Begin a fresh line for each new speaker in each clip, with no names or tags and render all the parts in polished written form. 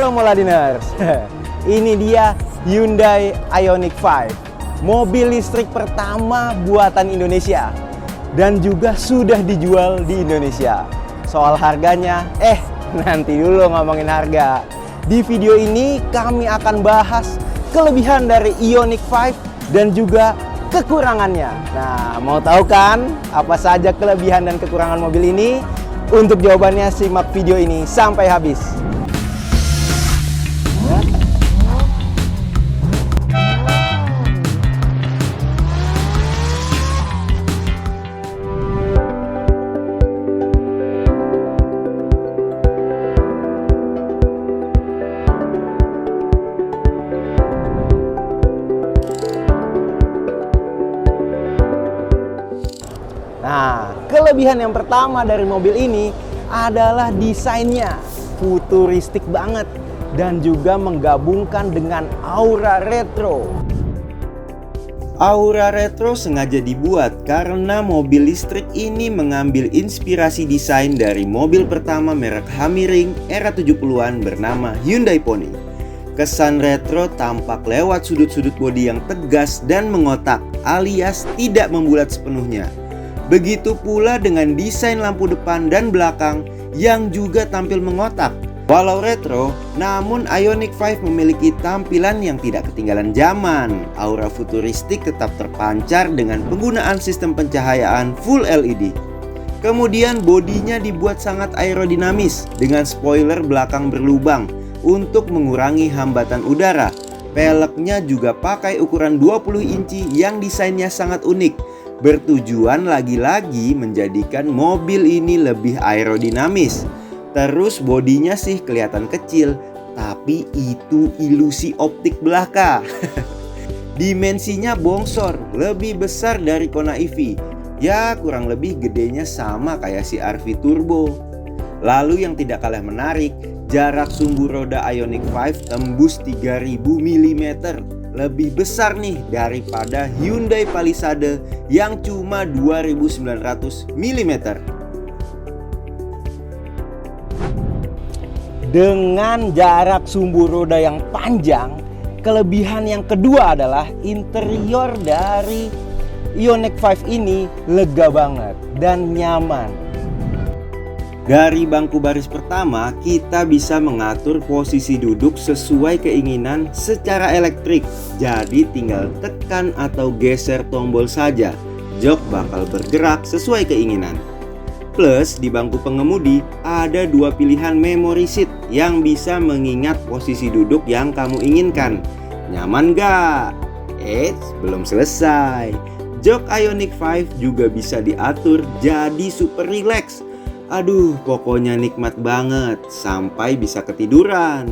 Halo Moladiners, ini dia Hyundai Ioniq 5, mobil listrik pertama buatan Indonesia dan juga sudah dijual di Indonesia. Soal harganya, nanti dulu ngomongin harga. Di video ini kami akan bahas kelebihan dari Ioniq 5 dan juga kekurangannya. Nah, mau tahu kan apa saja kelebihan dan kekurangan mobil ini? Untuk jawabannya simak video ini sampai habis. Nah, kelebihan yang pertama dari mobil ini adalah desainnya futuristik banget dan juga menggabungkan dengan aura retro. Aura retro sengaja dibuat karena mobil listrik ini mengambil inspirasi desain dari mobil pertama merek Hamiring era 70-an bernama Hyundai Pony. Kesan retro tampak lewat sudut-sudut bodi yang tegas dan mengotak alias tidak membulat sepenuhnya. Begitu pula dengan desain lampu depan dan belakang yang juga tampil mengotak. Walau retro, namun Ioniq 5 memiliki tampilan yang tidak ketinggalan zaman. Aura futuristik tetap terpancar dengan penggunaan sistem pencahayaan full LED. Kemudian bodinya dibuat sangat aerodinamis dengan spoiler belakang berlubang untuk mengurangi hambatan udara. Peleknya juga pakai ukuran 20 inci yang desainnya sangat unik, bertujuan lagi-lagi menjadikan mobil ini lebih aerodinamis. Terus bodinya sih kelihatan kecil, tapi itu ilusi optik belaka. Dimensinya bongsor, lebih besar dari Kona EV. Ya kurang lebih gedenya sama kayak si RV Turbo. Lalu yang tidak kalah menarik, jarak sumbu roda Ioniq 5 tembus 3000 mm. Lebih besar nih daripada Hyundai Palisade yang cuma 2900 mm. Dengan jarak sumbu roda yang panjang, kelebihan yang kedua adalah interior dari Ioniq 5 ini lega banget dan nyaman. Dari bangku baris pertama, kita bisa mengatur posisi duduk sesuai keinginan secara elektrik. Jadi tinggal tekan atau geser tombol saja, jok bakal bergerak sesuai keinginan. Plus di bangku pengemudi ada dua pilihan memory seat yang bisa mengingat posisi duduk yang kamu inginkan. Nyaman gak? Belum selesai. Jok Ioniq 5 juga bisa diatur jadi super relax. Aduh, pokoknya nikmat banget sampai bisa ketiduran.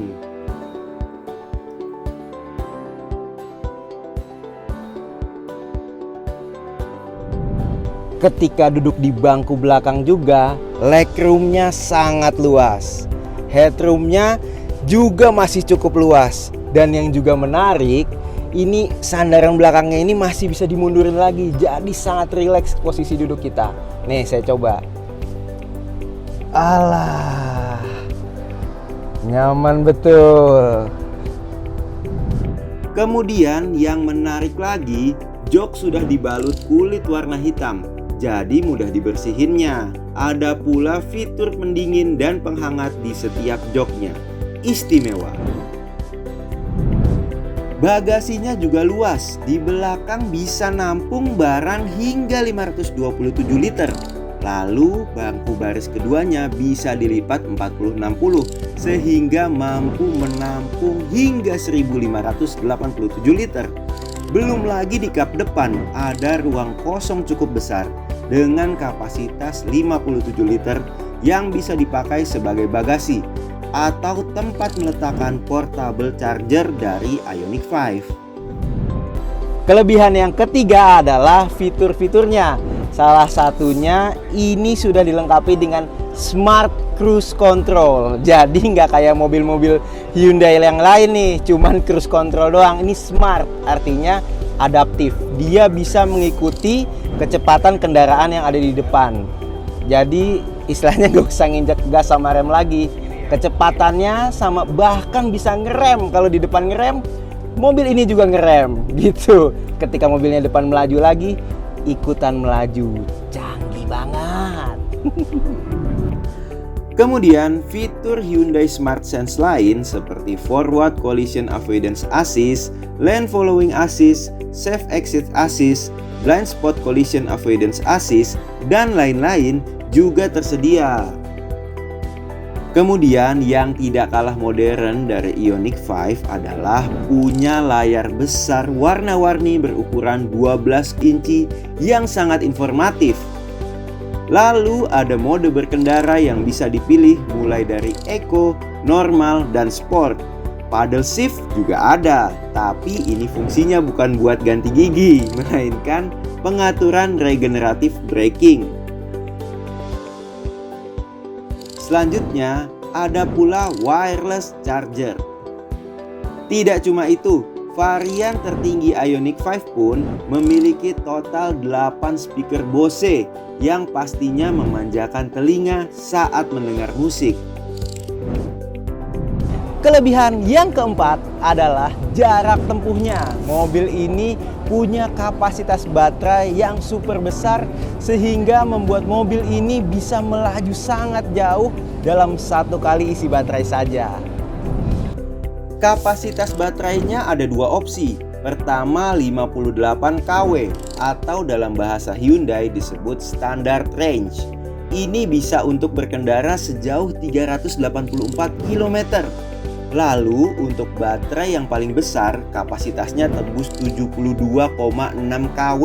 Ketika duduk di bangku belakang juga, legroomnya sangat luas. Headroomnya juga masih cukup luas. Dan yang juga menarik, ini sandaran belakangnya ini masih bisa dimundurin lagi. Jadi sangat rileks posisi duduk kita. Nih, saya coba. Alah, nyaman betul. Kemudian yang menarik lagi, jok sudah dibalut kulit warna hitam, jadi mudah dibersihinnya. Ada pula fitur pendingin dan penghangat di setiap joknya. Istimewa. Bagasinya juga luas, di belakang bisa nampung barang hingga 527 liter. Lalu bangku baris keduanya bisa dilipat 40-60 sehingga mampu menampung hingga 1587 liter. Belum lagi di kap depan ada ruang kosong cukup besar dengan kapasitas 57 liter yang bisa dipakai sebagai bagasi atau tempat meletakkan portable charger dari Ioniq 5. Kelebihan yang ketiga adalah fitur-fiturnya. Salah satunya ini sudah dilengkapi dengan Smart Cruise Control. Jadi nggak kayak mobil-mobil Hyundai yang lain nih, cuman cruise control doang. Ini smart, artinya adaptif. Dia bisa mengikuti kecepatan kendaraan yang ada di depan. Jadi istilahnya gak usah nginjek gas sama rem lagi. Kecepatannya sama, bahkan bisa ngerem. Kalau di depan ngerem, mobil ini juga ngerem gitu. Ketika mobilnya depan melaju lagi, ikutan melaju. Canggih banget. Kemudian fitur Hyundai Smart Sense lain seperti Forward Collision Avoidance Assist, Lane Following Assist, Safe Exit Assist, Blind Spot Collision Avoidance Assist, dan lain-lain juga tersedia. Kemudian yang tidak kalah modern dari Ioniq 5 adalah punya layar besar warna-warni berukuran 12 inci yang sangat informatif. Lalu ada mode berkendara yang bisa dipilih mulai dari Eco, Normal, dan Sport. Paddle shift juga ada, tapi ini fungsinya bukan buat ganti gigi, melainkan pengaturan regeneratif braking. Selanjutnya, ada pula wireless charger. Tidak cuma itu, varian tertinggi Ioniq 5 pun memiliki total 8 speaker Bose yang pastinya memanjakan telinga saat mendengar musik. Kelebihan yang keempat adalah jarak tempuhnya. Mobil ini punya kapasitas baterai yang super besar sehingga membuat mobil ini bisa melaju sangat jauh dalam satu kali isi baterai saja. Kapasitas baterainya ada dua opsi. Pertama 58 kW atau dalam bahasa Hyundai disebut standard range. Ini bisa untuk berkendara sejauh 384 km. Lalu untuk baterai yang paling besar kapasitasnya tembus 72,6 kW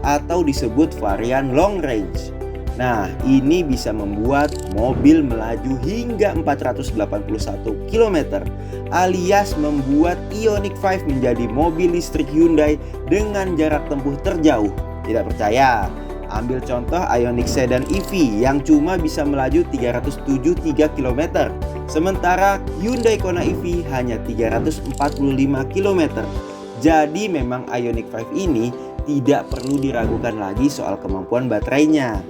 atau disebut varian long range. Nah, ini bisa membuat mobil melaju hingga 481 km alias membuat Ioniq 5 menjadi mobil listrik Hyundai dengan jarak tempuh terjauh. Tidak percaya? Ambil contoh Ioniq Sedan EV yang cuma bisa melaju 373 km. Sementara Hyundai Kona EV hanya 345 km. Jadi memang Ioniq 5 ini tidak perlu diragukan lagi soal kemampuan baterainya.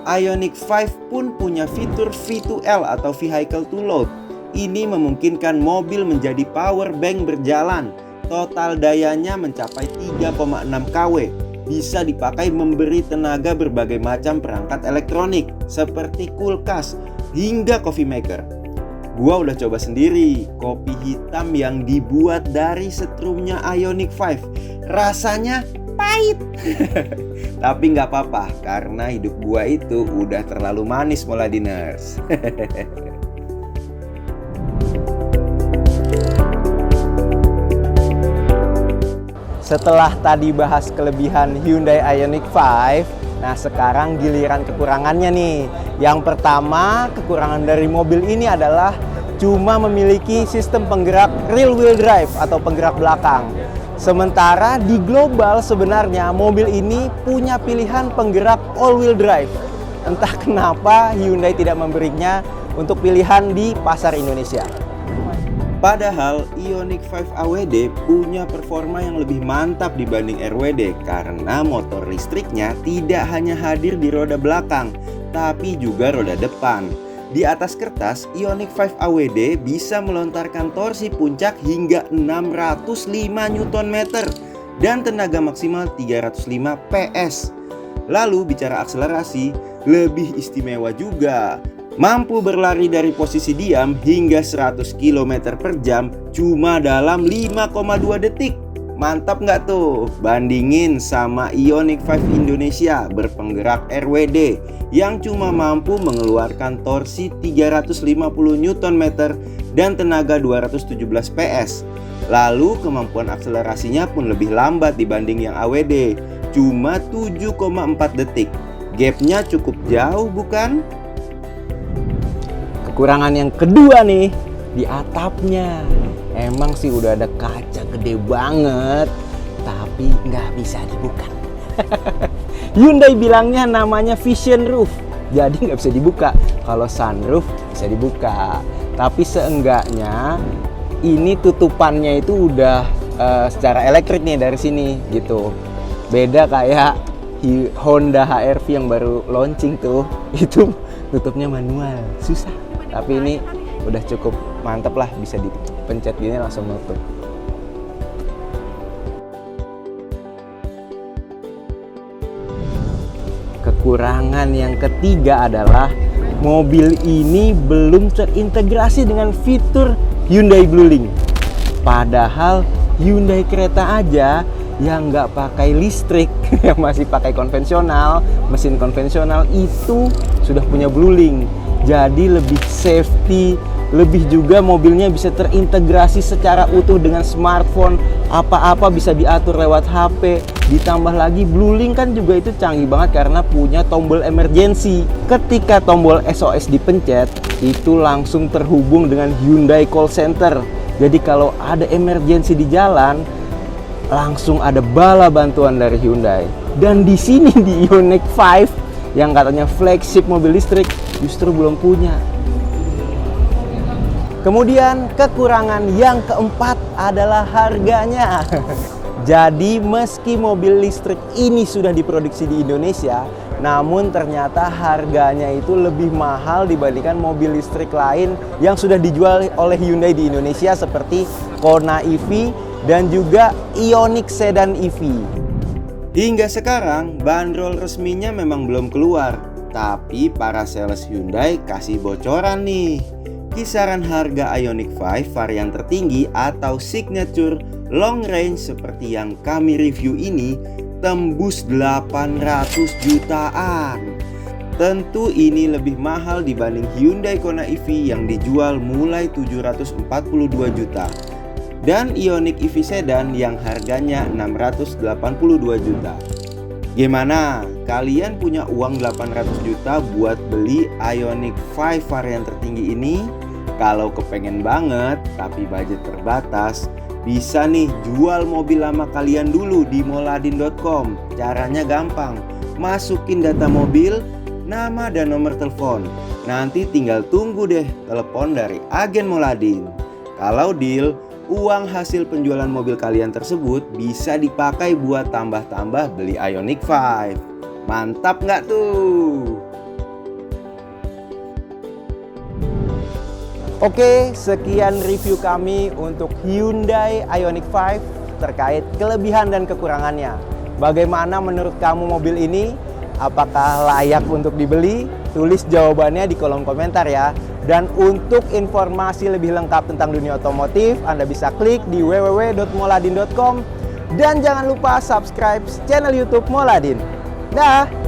Ioniq 5 pun punya fitur V2L atau Vehicle to Load. Ini memungkinkan mobil menjadi power bank berjalan. Total dayanya mencapai 3,6 kW. Bisa dipakai memberi tenaga berbagai macam perangkat elektronik seperti kulkas hingga coffee maker. Gua udah coba sendiri kopi hitam yang dibuat dari setrumnya Ioniq 5. Rasanya pahit. Tapi nggak apa-apa karena hidup gua itu udah terlalu manis Moladiners. Setelah tadi bahas kelebihan Hyundai Ioniq 5, nah sekarang giliran kekurangannya nih. Yang pertama, kekurangan dari mobil ini adalah cuma memiliki sistem penggerak rear wheel drive atau penggerak belakang. Sementara di global sebenarnya mobil ini punya pilihan penggerak all wheel drive. Entah kenapa Hyundai tidak memberinya untuk pilihan di pasar Indonesia. Padahal Ioniq 5 AWD punya performa yang lebih mantap dibanding RWD karena motor listriknya tidak hanya hadir di roda belakang, tapi juga roda depan. Di atas kertas, Ioniq 5 AWD bisa melontarkan torsi puncak hingga 605 Nm dan tenaga maksimal 305 PS. Lalu bicara akselerasi, lebih istimewa juga. Mampu berlari dari posisi diam hingga 100 km per jam cuma dalam 5,2 detik. Mantap nggak tuh? Bandingin sama Ioniq 5 Indonesia berpenggerak RWD yang cuma mampu mengeluarkan torsi 350 Nm dan tenaga 217 PS. Lalu kemampuan akselerasinya pun lebih lambat dibanding yang AWD, cuma 7,4 detik. Gapnya cukup jauh bukan? Kekurangan yang kedua nih, di atapnya. Emang sih udah ada kaca gede banget, tapi nggak bisa dibuka. Hyundai bilangnya namanya vision roof, jadi nggak bisa dibuka. Kalau sunroof bisa dibuka, tapi seenggaknya ini tutupannya itu udah secara elektrik nih dari sini gitu. Beda kayak Honda HR-V yang baru launching tuh, itu tutupnya manual, susah. Tapi ini udah cukup mantep lah, bisa dipencet gini langsung nutup. Kekurangan yang ketiga adalah mobil ini belum terintegrasi dengan fitur Hyundai Bluelink. Padahal Hyundai Creta aja yang nggak pakai listrik, yang masih pakai konvensional, mesin konvensional itu sudah punya Bluelink. Jadi lebih safety, lebih juga mobilnya bisa terintegrasi secara utuh dengan smartphone, apa-apa bisa diatur lewat HP. Ditambah lagi Bluelink kan juga itu canggih banget karena punya tombol emergency. Ketika tombol SOS dipencet, itu langsung terhubung dengan Hyundai Call Center. Jadi kalau ada emergency di jalan, langsung ada bala bantuan dari Hyundai. Dan di sini di Ioniq 5 yang katanya flagship mobil listrik justru belum punya. Kemudian kekurangan yang keempat adalah harganya. Jadi meski mobil listrik ini sudah diproduksi di Indonesia, namun ternyata harganya itu lebih mahal dibandingkan mobil listrik lain yang sudah dijual oleh Hyundai di Indonesia seperti Kona EV dan juga Ioniq Sedan EV. Hingga sekarang bandrol resminya memang belum keluar, tapi para sales Hyundai kasih bocoran nih. Kisaran harga Ioniq 5 varian tertinggi atau signature long range seperti yang kami review ini tembus 800 jutaan. Tentu ini lebih mahal dibanding Hyundai Kona EV yang dijual mulai 742 juta dan Ioniq EV Sedan yang harganya 682 juta. Gimana? Kalian punya uang 800 juta buat beli Ioniq 5 varian tertinggi ini? Kalau kepengen banget tapi budget terbatas, bisa nih jual mobil lama kalian dulu di moladin.com. Caranya gampang. Masukin data mobil, nama dan nomor telepon. Nanti tinggal tunggu deh telepon dari agen Moladin. Kalau deal, uang hasil penjualan mobil kalian tersebut bisa dipakai buat tambah-tambah beli Ioniq 5. Mantap nggak tuh? Oke, sekian review kami untuk Hyundai Ioniq 5 terkait kelebihan dan kekurangannya. Bagaimana menurut kamu mobil ini? Apakah layak untuk dibeli? Tulis jawabannya di kolom komentar ya. Dan untuk informasi lebih lengkap tentang dunia otomotif, Anda bisa klik di www.moladin.com. Dan jangan lupa subscribe channel YouTube Moladin. Dah!